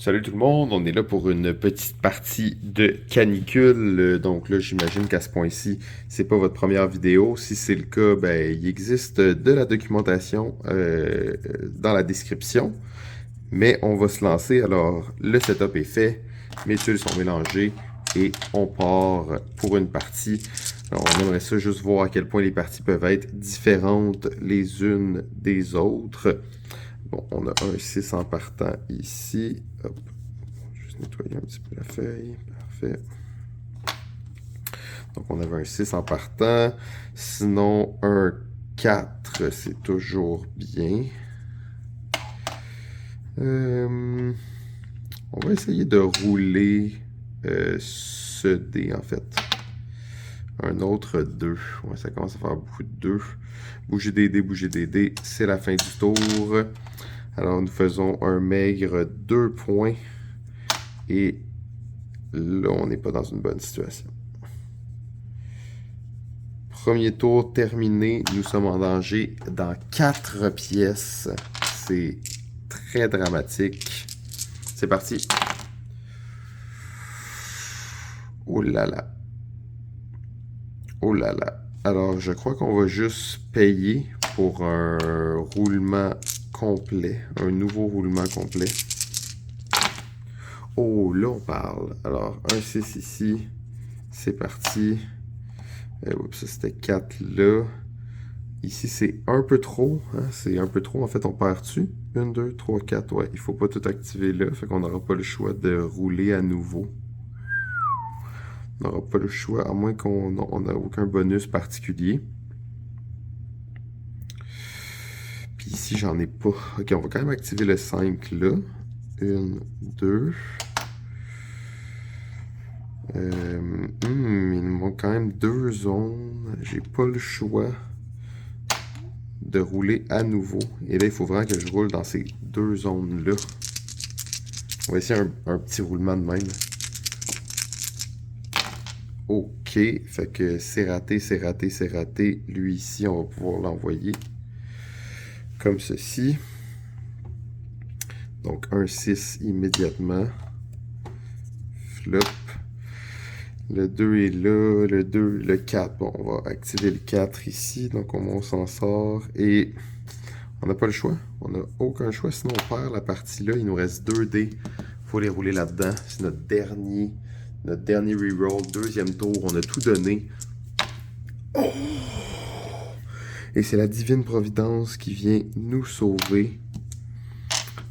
Salut tout le monde, on est là pour une petite partie de canicule. Donc là, j'imagine qu'à ce point-ci, c'est pas votre première vidéo. Si c'est le cas, ben, il existe de la documentation dans la description. Mais on va se lancer. Alors, le setup est fait, mes tuiles sont mélangées et on part pour une partie. Alors, on aimerait ça juste voir à quel point les parties peuvent être différentes les unes des autres. Bon, on a un 6 en partant ici. Hop. Juste nettoyer un petit peu la feuille. Parfait. Donc, on avait un 6 en partant. Sinon, un 4, c'est toujours bien. On va essayer de rouler ce dé, en fait. Un autre 2. Ouais, ça commence à faire beaucoup de 2. Bouger des dés, bouger des dés. C'est la fin du tour. Alors, nous faisons un maigre 2 points. Et là, on n'est pas dans une bonne situation. Premier tour terminé. Nous sommes en danger dans 4 pièces. C'est très dramatique. C'est parti. Oh là là. Oh là là. Alors, je crois qu'on va juste payer pour un roulement complet. Un nouveau roulement complet. Oh, là, on parle. Alors, un 6 ici. C'est parti. Oups, ça c'était 4 là. Ici, c'est un peu trop. Hein? C'est un peu trop. En fait, on perd dessus. 1, 2, 3, 4. Ouais, il faut pas tout activer là. Fait qu'on n'aura pas le choix de rouler à nouveau. On n'aura pas le choix, à moins qu'on n'ait aucun bonus particulier. Puis ici, j'en ai pas. Ok, on va quand même activer le 5 là. 1, 2. Il me manque quand même 2 zones. J'ai pas le choix de rouler à nouveau. Et là, il faut vraiment que je roule dans ces 2 zones-là. On va essayer un petit roulement de même. Ok, fait que c'est raté, c'est raté, c'est raté. Lui ici, on va pouvoir l'envoyer comme ceci. Donc un 6 immédiatement. Flop. Le 2 est là, le 2, le 4. Bon, on va activer le 4 ici, donc on s'en sort. Et on n'a pas le choix. On n'a aucun choix, sinon on perd la partie là. Il nous reste 2 dés. Il faut les rouler là-dedans. C'est notre dernier reroll. Deuxième tour, on a tout donné. Oh! Et c'est la divine providence qui vient nous sauver.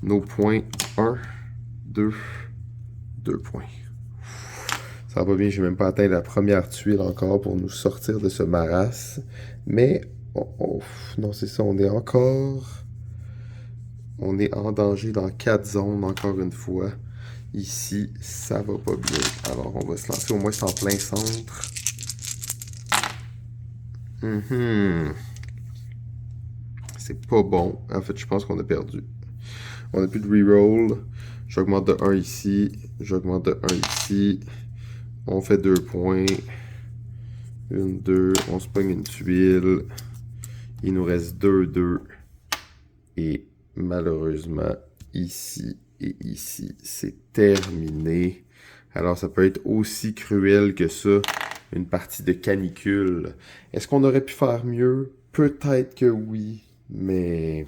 Nos points, 1, 2, 2 points. Ça va bien, j'ai même pas atteint la première tuile encore pour nous sortir de ce maras. Mais, non, c'est ça, on est en danger dans 4 zones, encore une fois. Ici, ça va pas bien. Alors, on va se lancer, au moins c'est en plein centre. C'est pas bon. En fait, je pense qu'on a perdu. On n'a plus de reroll. J'augmente de 1 ici. J'augmente de 1 ici. On fait 2 points. 1, 2. On se pogne une tuile. Il nous reste 2, 2. Et malheureusement, ici et ici, c'est terminé. Alors, ça peut être aussi cruel que ça, une partie de canicule. Est-ce qu'on aurait pu faire mieux? Peut-être que oui, mais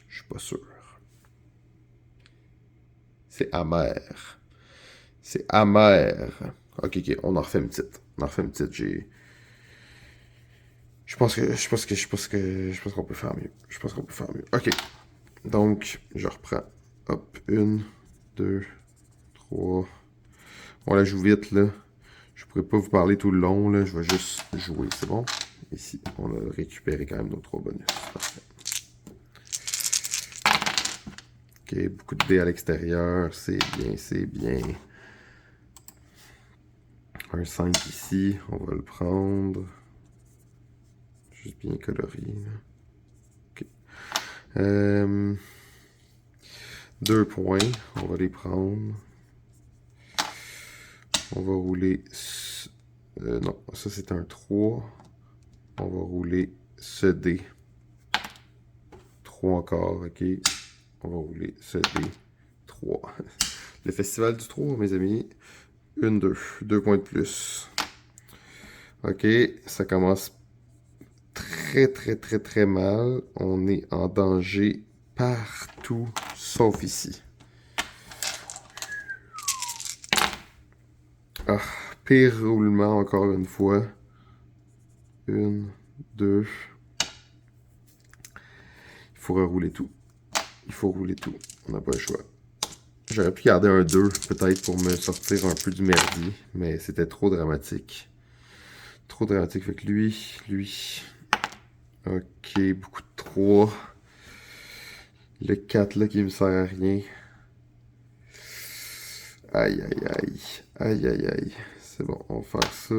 je suis pas sûr. C'est amer. C'est amer. Ok, ok, on en refait une petite. On en refait une petite. Je pense qu'on peut faire mieux. Je pense qu'on peut faire mieux. Ok. Donc, je reprends. Hop, 1, 2, 3. On la joue vite, là. Je pourrais pas vous parler tout le long, là. Je vais juste jouer, c'est bon? Ici, on a récupéré quand même nos 3 bonus. Parfait. Ok, beaucoup de dés à l'extérieur. C'est bien, c'est bien. Un 5 ici, on va le prendre. Juste bien coloré. Ok. 2 points, on va les prendre. On va rouler... non, ça c'est un 3. On va rouler ce dé. 3 encore, ok. On va rouler ce dé. 3. Le festival du 3, mes amis. 1, 2. 2 points de plus. Ok, ça commence très mal. On est en danger partout, sauf ici. Ah, pire roulement encore une fois. 1, 2. Il faut rerouler tout. Il faut rouler tout. On n'a pas le choix. J'aurais pu garder un 2, peut-être, pour me sortir un peu du merdier, mais c'était trop dramatique. Trop dramatique. Fait que lui. Ok, beaucoup de 3. Le 4 là qui me sert à rien. Aïe. C'est bon, on va faire ça.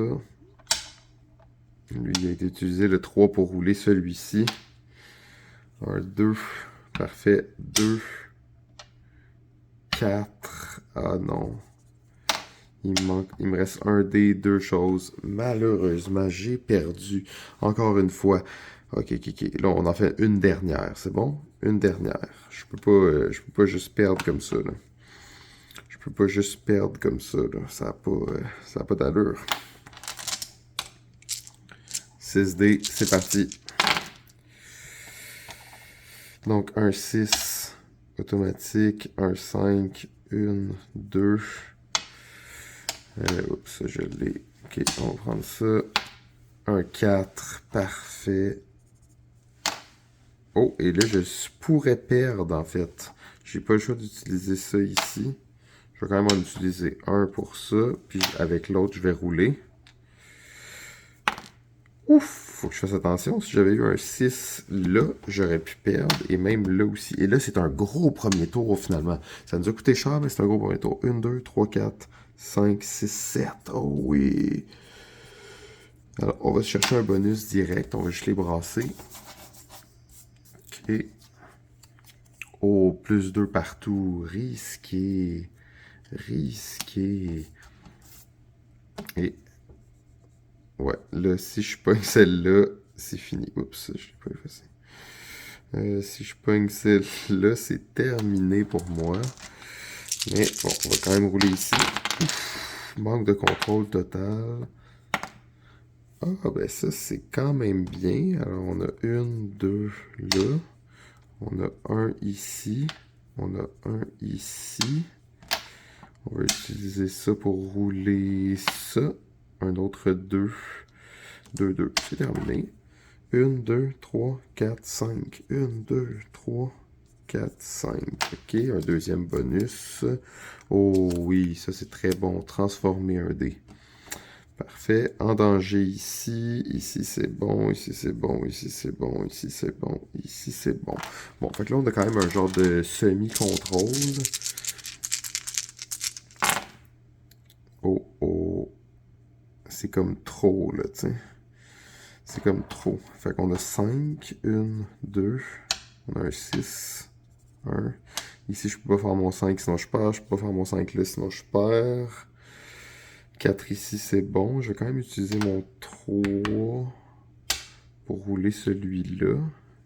Lui, il a été utilisé le 3 pour rouler celui-ci. Un 2. Parfait. 2. 4. Ah non. Il me reste un des deux choses. Malheureusement, j'ai perdu. Encore une fois. Ok. Là, on en fait une dernière. C'est bon? Une dernière. Je peux pas juste perdre comme ça, là. Je peux pas juste perdre comme ça, là. Ça a pas d'allure. 6D, c'est parti. Donc, un 6 automatique, un 5, 1, 2. Oups, je l'ai. Ok, on va prendre ça. Un 4, parfait. Oh, et là, je pourrais perdre, en fait. J'ai pas le choix d'utiliser ça ici. Je vais quand même en utiliser un pour ça. Puis avec l'autre, je vais rouler. Ouf, faut que je fasse attention. Si j'avais eu un 6 là, j'aurais pu perdre. Et même là aussi. Et là, c'est un gros premier tour, finalement. Ça nous a coûté cher, mais c'est un gros premier tour. 1, 2, 3, 4, 5, 6, 7. Oh oui. Alors, on va chercher un bonus direct. On va juste les brasser. Ok. Oh, plus 2 partout. Risqué. Et ouais, là, si je pogne celle-là, c'est fini. Oups, je l'ai pas effacé. Si je pogne celle-là, c'est terminé pour moi. Mais bon, on va quand même rouler ici. Manque de contrôle total. Ah, ben ça, c'est quand même bien. Alors, on a 1, 2 là. On a un ici. On a un ici. On va utiliser ça pour rouler ça. Un autre 2. 2. C'est terminé. 1, 2, 3, 4, 5. 1, 2, 3, 4, 5. Ok, un deuxième bonus. Oh oui, ça c'est très bon. Transformer un dé. Parfait. En danger ici. Ici c'est bon. Ici c'est bon. Ici c'est bon. Ici c'est bon. Ici c'est bon. Bon, fait que là on a quand même un genre de semi-contrôle. Oh. C'est comme trop, là, tu sais. C'est comme trop. Fait qu'on a 5, 1, 2. On a un 6, 1. Ici, je peux pas faire mon 5 sinon je perds. Je peux pas faire mon 5 là sinon je perds. 4 ici, c'est bon. Je vais quand même utiliser mon 3 pour rouler celui-là.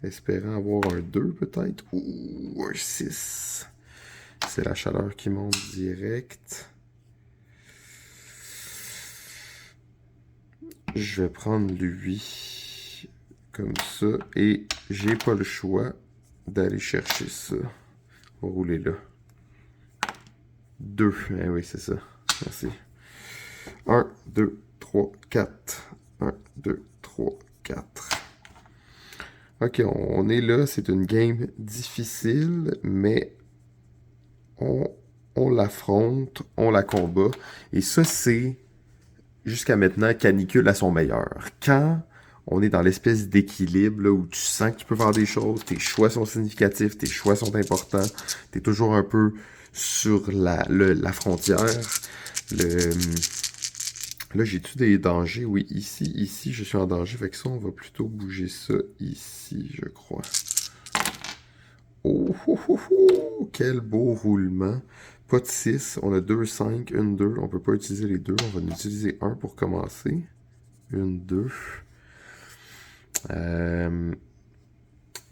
Espérant avoir un 2 peut-être. Ou un 6. C'est la chaleur qui monte direct. Je vais prendre lui comme ça et j'ai pas le choix d'aller chercher ça. On va rouler là. 2. Eh oui, c'est ça. Merci. 1, 2, 3, 4. 1, 2, 3, 4. Ok, on est là. C'est une game difficile, mais on l'affronte, on la combat. Et ça, c'est jusqu'à maintenant Canicule à son meilleur. Quand on est dans l'espèce d'équilibre là, où tu sens que tu peux faire des choses, tes choix sont significatifs, tes choix sont importants, tu es toujours un peu sur la frontière. Là, j'ai-tu des dangers? Oui, ici, je suis en danger. Fait que ça, on va plutôt bouger ça ici, je crois. Oh, quel beau roulement. Pas de 6, on a 2, 5, 1, 2. On peut pas utiliser les deux, on va en utiliser un pour commencer. 1, 2.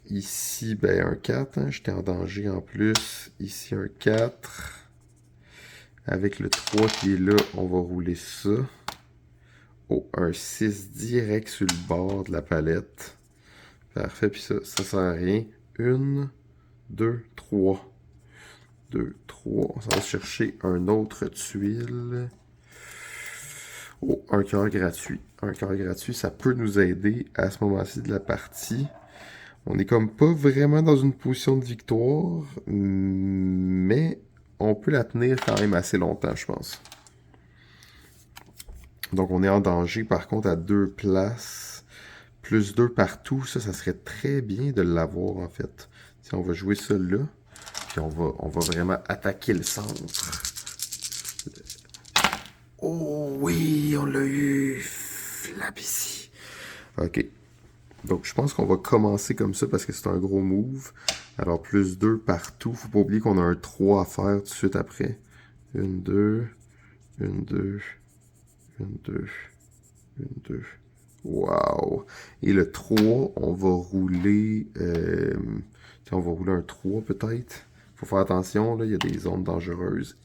Ici, ben un 4, hein, j'étais en danger en plus. Ici, un 4. Avec le 3 qui est là, on va rouler ça. Oh, un 6 direct sur le bord de la palette. Parfait, puis ça sert à rien. 1, 2, 3. 2, 3. On s'en va chercher un autre tuile. Oh, un cœur gratuit. Un cœur gratuit, ça peut nous aider à ce moment-ci de la partie. On est comme pas vraiment dans une position de victoire, mais on peut la tenir quand même assez longtemps, je pense. Donc on est en danger par contre à 2 places. Plus 2 partout, ça serait très bien de l'avoir en fait. Si on va jouer ça là, puis on va vraiment attaquer le centre. Oh oui, on l'a eu! Flap ici. Ok. Donc je pense qu'on va commencer comme ça parce que c'est un gros move. Alors plus 2 partout. Faut pas oublier qu'on a un 3 à faire tout de suite après. 1, 2, 1, 2, 1, 2, 1, 2. Wow! Et le 3, on va rouler... on va rouler un 3 peut-être. Faut faire attention, là, il y a des zones dangereuses.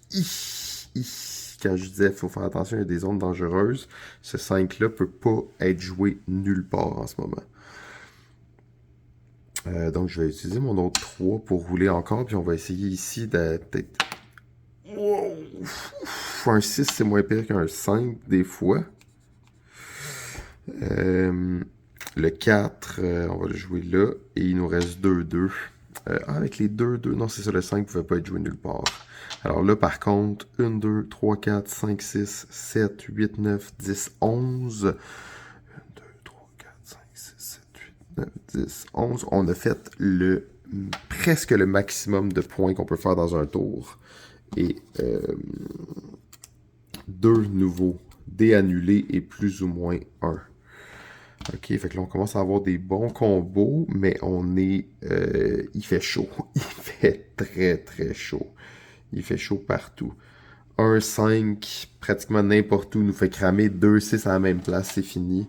Quand je disais faut faire attention, il y a des zones dangereuses. Ce 5-là peut pas être joué nulle part en ce moment. Donc je vais utiliser mon autre 3 pour rouler encore. Puis on va essayer ici d'être... Wow! Un 6, c'est moins pire qu'un 5 des fois. Le 4, on va le jouer là. Et il nous reste 2-2. Avec les 2-2, non, c'est ça, le 5 ne pouvait pas être joué nulle part. Alors là, par contre, 1, 2, 3, 4, 5, 6, 7, 8, 9, 10, 11. 1, 2, 3, 4, 5, 6, 7, 8, 9, 10, 11. On a fait presque le maximum de points qu'on peut faire dans un tour. Et 2 nouveaux dés annulés et plus ou moins 1. Ok, fait que là, on commence à avoir des bons combos, mais on est... il fait chaud. Il fait très, très chaud. Il fait chaud partout. 1, 5, pratiquement n'importe où, nous fait cramer. 2, 6 à la même place, c'est fini.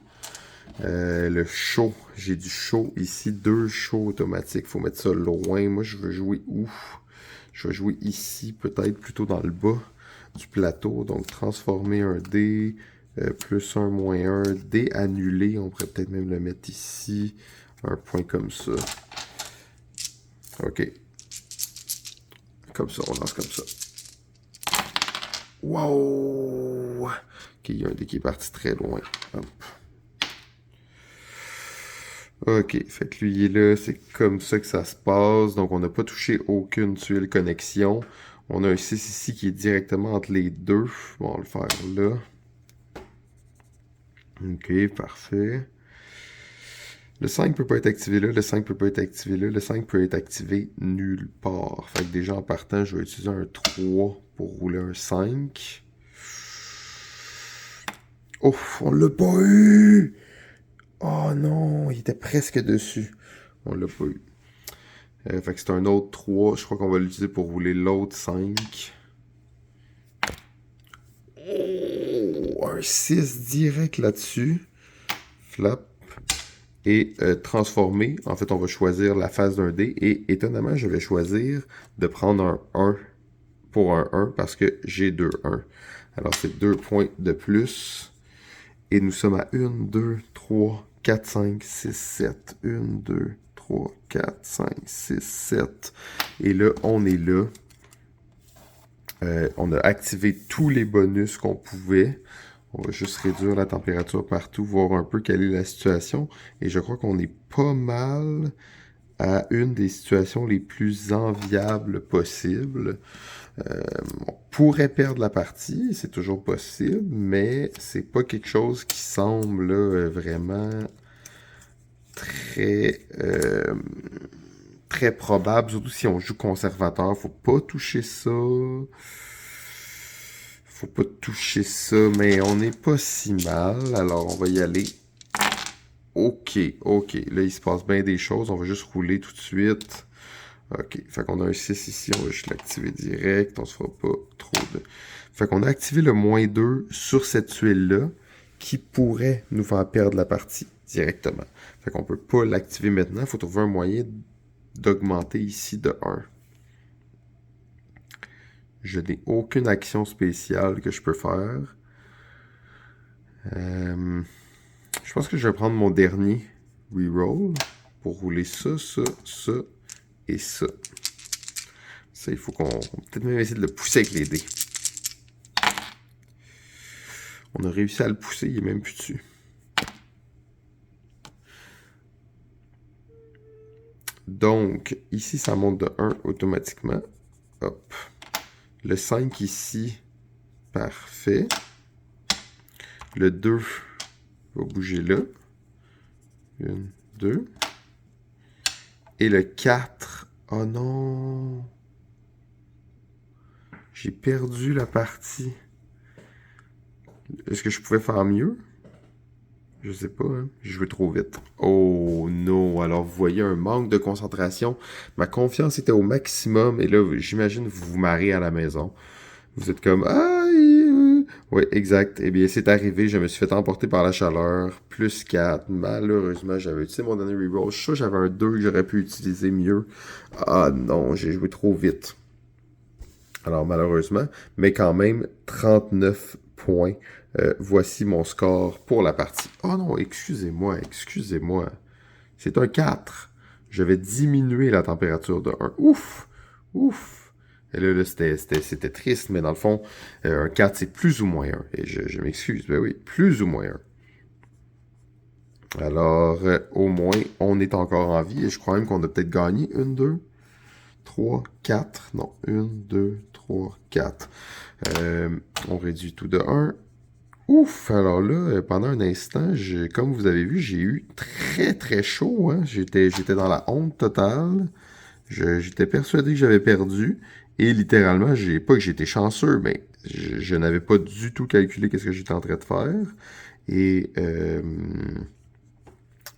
Le chaud, j'ai du chaud ici. 2 chauds automatiques, faut mettre ça loin. Moi, je veux jouer où? Je vais jouer ici, peut-être plutôt dans le bas du plateau. Donc, transformer un dé... plus 1, moins 1, dé annulé, on pourrait peut-être même le mettre ici, un point comme ça. Ok. Comme ça, on lance comme ça. Wow! Ok, il y a un dé qui est parti très loin. Hop. Ok, fait que lui il est là, c'est comme ça que ça se passe. Donc on n'a pas touché aucune tuile connexion. On a un 6 ici qui est directement entre les deux. Bon, on va le faire là. Ok, parfait. Le 5 peut pas être activé là, le 5 peut pas être activé là, le 5 peut être activé nulle part. Fait que déjà en partant, je vais utiliser un 3 pour rouler un 5. Oh, on l'a pas eu! Oh non, il était presque dessus. On l'a pas eu. Fait que c'est un autre 3. Je crois qu'on va l'utiliser pour rouler l'autre 5. Oh, un 6 direct là-dessus. Flap. Et transformer. En fait, on va choisir la face d'un dé. Et étonnamment, je vais choisir de prendre un 1 pour un 1 parce que j'ai 2 1. Alors, c'est 2 points de plus. Et nous sommes à 1, 2, 3, 4, 5, 6, 7. 1, 2, 3, 4, 5, 6, 7. Et là, on est là. On a activé tous les bonus qu'on pouvait. On va juste réduire la température partout, voir un peu quelle est la situation. Et je crois qu'on est pas mal à une des situations les plus enviables possibles. On pourrait perdre la partie, c'est toujours possible, mais c'est pas quelque chose qui semble là, vraiment très très probable, surtout si on joue conservateur. Faut pas toucher ça. Faut pas toucher ça, mais on n'est pas si mal. Alors, on va y aller. Ok, ok. Là, il se passe bien des choses. On va juste rouler tout de suite. Ok, fait qu'on a un 6 ici. On va juste l'activer direct. On se fera pas trop de... Fait qu'on a activé le -2 sur cette tuile-là qui pourrait nous faire perdre la partie. directement. Fait qu'on peut pas l'activer maintenant. Il faut trouver un moyen d'augmenter ici de 1. Je n'ai aucune action spéciale que je peux faire. Je pense que je vais prendre mon dernier reroll pour rouler ça, ça, ça et ça. Ça, il faut qu'on peut-être même essayer de le pousser avec les dés. On a réussi à le pousser, il est même plus dessus. Donc, ici, ça monte de 1 automatiquement. Hop. Le 5 ici, parfait. Le 2 va bouger là. 1, 2. Et le 4, oh non! J'ai perdu la partie. Est-ce que je pouvais faire mieux? Je sais pas, hein? J'ai joué trop vite. Oh non! Alors, vous voyez un manque de concentration. Ma confiance était au maximum. Et là, j'imagine vous vous marrez à la maison. Vous êtes comme... Ah! Oui, exact. Eh bien, c'est arrivé. Je me suis fait emporter par la chaleur. Plus 4. Malheureusement, j'avais utilisé mon dernier reroll. Je suis sûr que j'avais un 2 que j'aurais pu utiliser mieux. Ah non, j'ai joué trop vite. Alors, malheureusement, mais quand même, 39 points. Voici mon score pour la partie. Oh non, excusez-moi. C'est un 4. Je vais diminuer la température de 1. Ouf! Et là, c'était triste, mais dans le fond, un 4, c'est plus ou moins 1. Et je m'excuse, ben oui, plus ou moins 1. Alors, au moins, on est encore en vie. Et je crois même qu'on a peut-être gagné. 1, 2, 3, 4. Non, 1, 2, 3, 4. On réduit tout de 1. Ouf! Alors là, pendant un instant, comme vous avez vu, j'ai eu très très chaud. Hein? J'étais dans la honte totale. J'étais persuadé que j'avais perdu. Et littéralement, pas que j'étais chanceux, mais je n'avais pas du tout calculé qu'est-ce que j'étais en train de faire. Et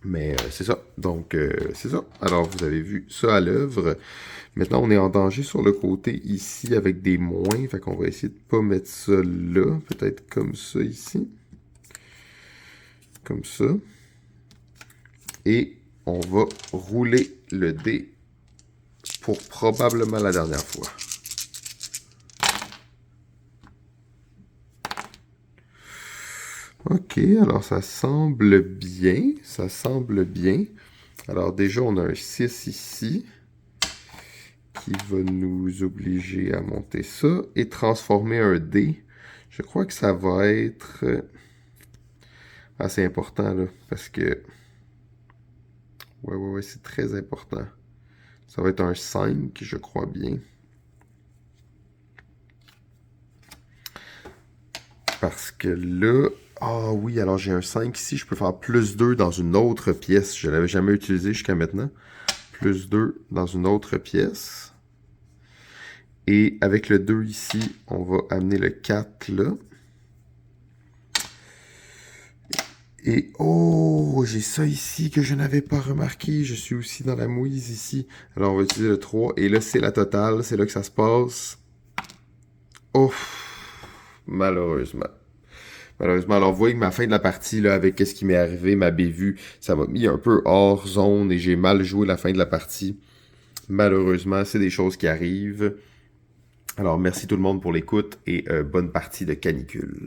mais c'est ça. Donc, c'est ça. Alors, vous avez vu ça à l'œuvre. Maintenant, on est en danger sur le côté ici avec des moins. Fait qu'on va essayer de pas mettre ça là. Peut-être comme ça ici. Comme ça. Et on va rouler le dé pour probablement la dernière fois. Ok, alors ça semble bien. Ça semble bien. Alors déjà, on a un 6 ici qui va nous obliger à monter ça et transformer un dé. Je crois que ça va être assez important là, parce que ouais, c'est très important. Ça va être un 5, je crois bien. Parce que là, ah oui, alors j'ai un 5 ici, je peux faire plus 2 dans une autre pièce. Je ne l'avais jamais utilisé jusqu'à maintenant. Plus 2 dans une autre pièce. Et avec le 2 ici, on va amener le 4 là. Et oh, j'ai ça ici que je n'avais pas remarqué. Je suis aussi dans la mouise ici. Alors on va utiliser le 3. Et là, c'est la totale. C'est là que ça se passe. Oh, malheureusement. Alors vous voyez que ma fin de la partie, là, avec ce qui m'est arrivé, ma bévue, ça m'a mis un peu hors zone et j'ai mal joué la fin de la partie. Malheureusement, c'est des choses qui arrivent. Alors merci tout le monde pour l'écoute et bonne partie de canicule.